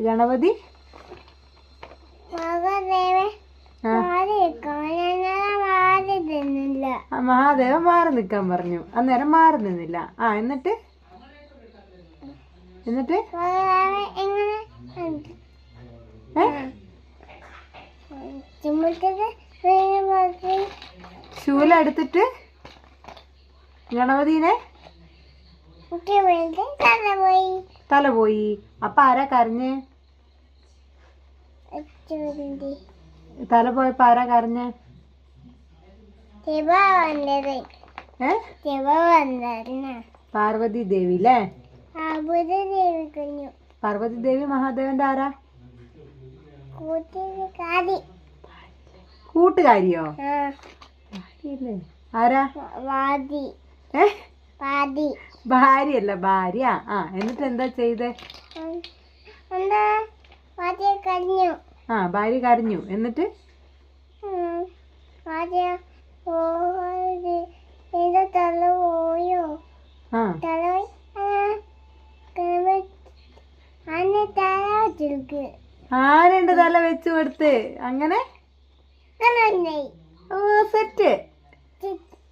ഗണപതി മഹാദേവൻ മാറി നിക്കാൻ പറഞ്ഞു. അന്നേരം മാറി നിന്നില്ല. എന്നിട്ട് ശൂല എടുത്തിട്ട് ഗണപതിനെ തല പോയി. അപ്പൊ ആരാ കരഞ്ഞ്? തല പോയപ്പോ ആരാ കരഞ്ഞ്? പാർവതി ദേവി അല്ലേ? പാർവതി ദേവി മഹാദേവന്റെ ആരാ? കൂട്ടുകാരിയോ? ആരാ? ഭാര്യയല്ല, ഭാര്യ. എന്നിട്ട് എന്താ ചെയ്തേ? ഭാര്യ കരഞ്ഞു. എന്നിട്ട് ആരെന്റെ തല വെച്ചു കൊടുത്ത്? അങ്ങനെ സെറ്റ്.